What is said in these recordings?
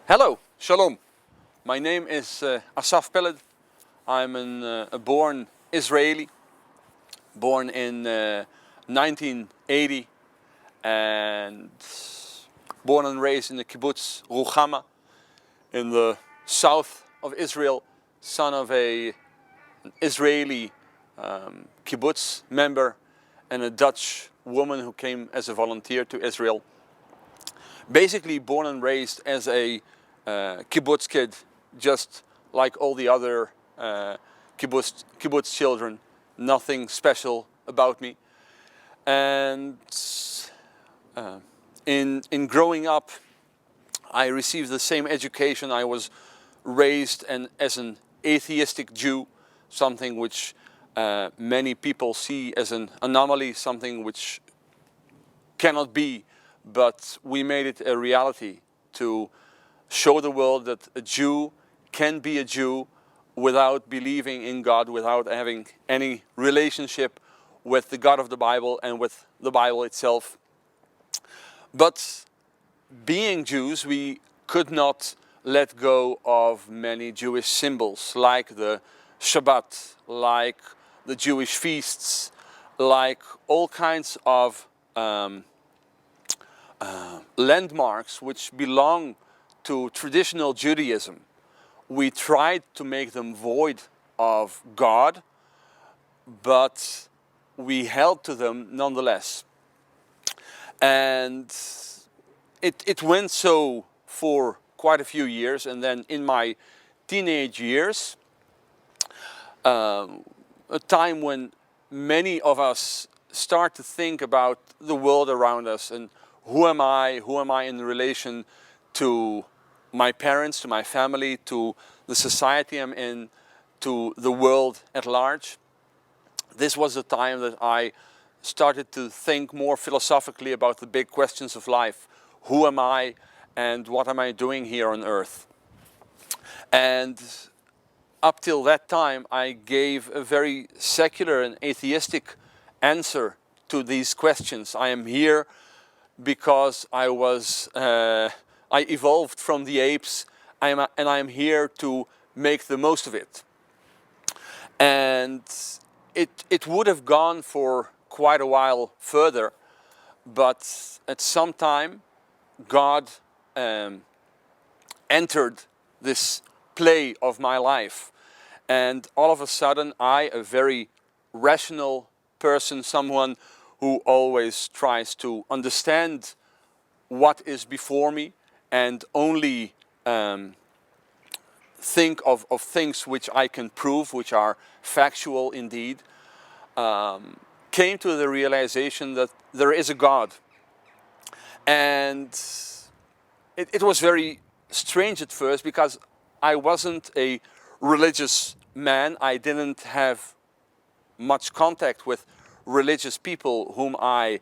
Hello, shalom. My name is Asaf Peled. I'm a born Israeli, born in 1980 and born and raised in the kibbutz Ruchama in the south of Israel, son of an Israeli kibbutz member and a Dutch woman who came as a volunteer to Israel. Basically born and raised as a kibbutz kid, just like all the other kibbutz children. Nothing special about me. And in growing up, I received the same education. I was raised as an atheistic Jew, something which many people see as an anomaly, something which cannot be, but we made it a reality to show the world that a Jew can be a Jew without believing in God, without having any relationship with the God of the Bible and with the Bible itself. But being Jews, we could not let go of many Jewish symbols, like the Shabbat, like the Jewish feasts, like all kinds of landmarks which belong to traditional Judaism. We tried to make them void of God, but we held to them nonetheless. And it went so for quite a few years, and then in my teenage years, a time when many of us start to think about the world around us and who am I in relation to my parents, to my family, to the society I'm in, to the world at large. This was the time that I started to think more philosophically about the big questions of life. Who am I and what am I doing here on earth? And up till that time I gave a very secular and atheistic answer to these questions. I am here because I evolved from the apes, and I am here to make the most of it. And it would have gone for quite a while further, but at some time God entered this play of my life, and all of a sudden I, a very rational person, someone who always tries to understand what is before me and only think of things which I can prove, which are factual indeed, came to the realization that there is a God. And it was very strange at first, because I wasn't a religious man. I didn't have much contact with religious people whom I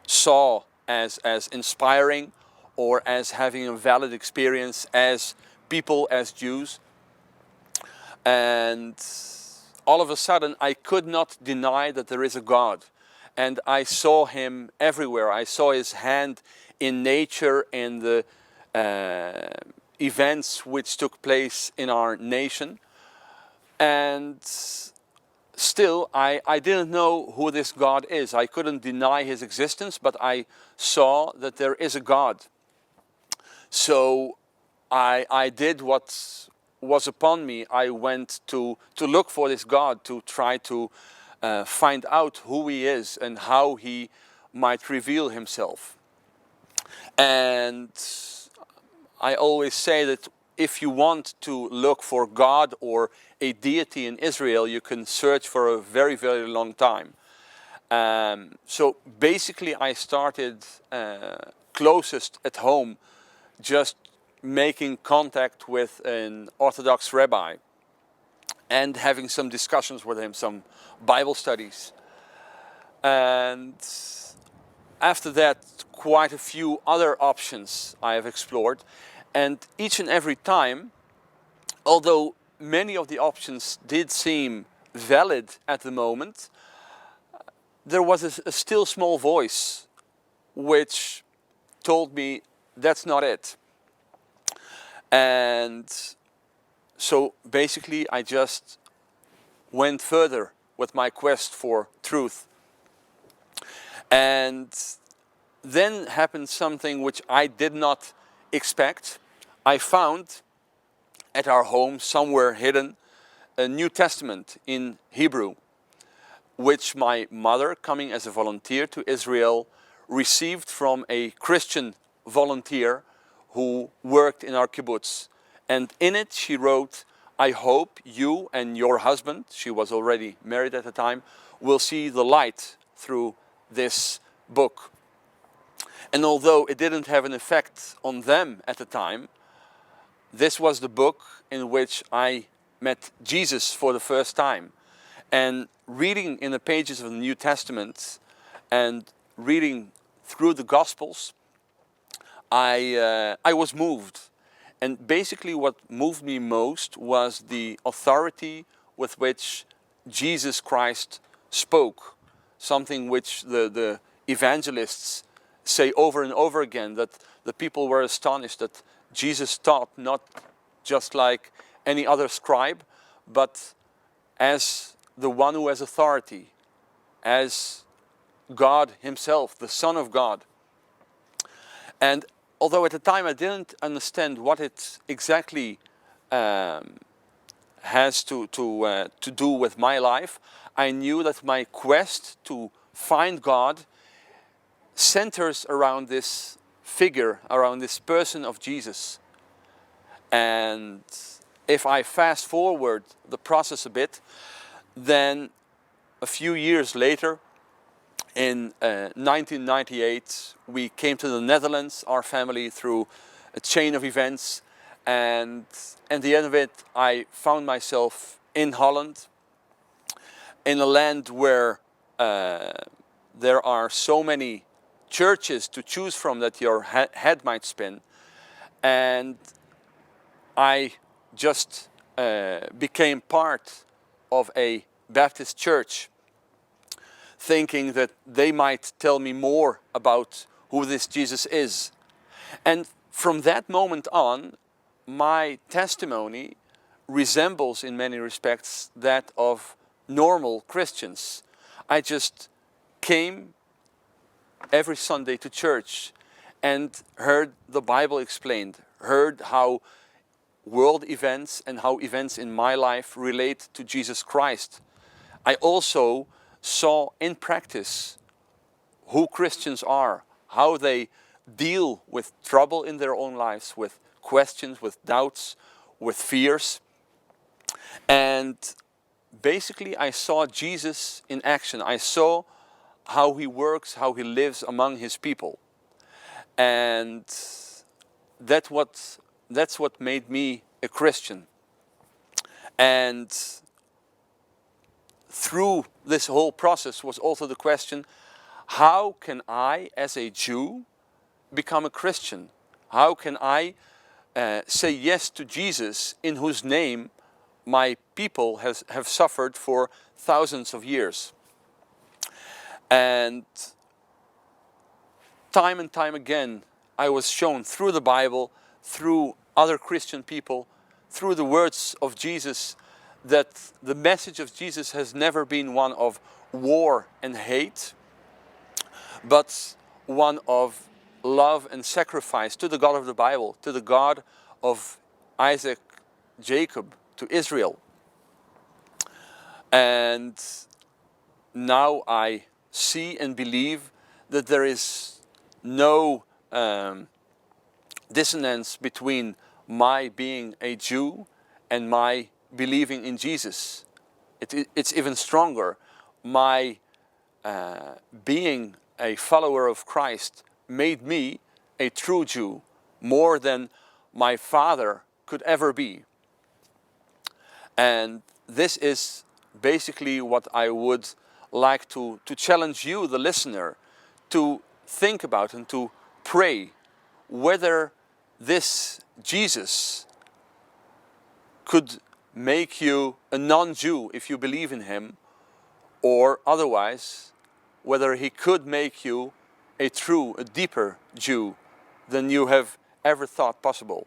saw as inspiring or as having a valid experience as people, as Jews. And all of a sudden I could not deny that there is a God. And I saw him everywhere. I saw his hand in nature, in the events which took place in our nation. And still, I didn't know who this God is. I couldn't deny his existence, but I saw that there is a God. So I did what was upon me. I went to look for this God, to try to find out who he is and how he might reveal himself. And I always say that if you want to look for God or a deity in Israel, you can search for a very, very long time. So basically I started closest at home, just making contact with an Orthodox rabbi and having some discussions with him, some Bible studies. And after that, quite a few other options I have explored. And each and every time, although many of the options did seem valid at the moment, there was a still small voice which told me that's not it. And so basically I just went further with my quest for truth. And then happened something which I did not expect. I found at our home, somewhere hidden, a New Testament in Hebrew, which my mother, coming as a volunteer to Israel, received from a Christian volunteer who worked in our kibbutz. And in it she wrote, "I hope you and your husband," she was already married at the time, "will see the light through this book." And although it didn't have an effect on them at the time, this was the book in which I met Jesus for the first time. And reading in the pages of the New Testament and reading through the Gospels, I was moved. And basically what moved me most was the authority with which Jesus Christ spoke. Something which the evangelists say over and over again, that the people were astonished that Jesus taught not just like any other scribe, but as the one who has authority, as God himself, the Son of God. And although at the time I didn't understand what it exactly has to do with my life, I knew that my quest to find God centers around this figure, around this person of Jesus. And if I fast forward the process a bit, then a few years later, in 1998, we came to the Netherlands, our family, through a chain of events. And at the end of it, I found myself in Holland, in a land where there are so many churches to choose from that your head might spin. And I just became part of a Baptist church, thinking that they might tell me more about who this Jesus is. And from that moment on, my testimony resembles in many respects that of normal Christians. I just came every Sunday to church and heard the Bible explained, heard how world events and how events in my life relate to Jesus Christ. I also saw in practice who Christians are, how they deal with trouble in their own lives, with questions, with doubts, with fears. And basically I saw Jesus in action. I saw how he works, how he lives among his people. And that's what made me a Christian. And through this whole process was also the question, how can I, as a Jew, become a Christian? How can I say yes to Jesus, in whose name my people have suffered for thousands of years? And time again, I was shown through the Bible, through other Christian people, through the words of Jesus, that the message of Jesus has never been one of war and hate, but one of love and sacrifice to the God of the Bible, to the God of Isaac, Jacob, to Israel. And now I see and believe that there is no dissonance between my being a Jew and my believing in Jesus. It's even stronger. My being a follower of Christ made me a true Jew, more than my father could ever be. And this is basically what I would like to challenge you, the listener, to think about and to pray whether this Jesus could make you a non-Jew if you believe in him, or otherwise, whether he could make you a true, a deeper Jew than you have ever thought possible.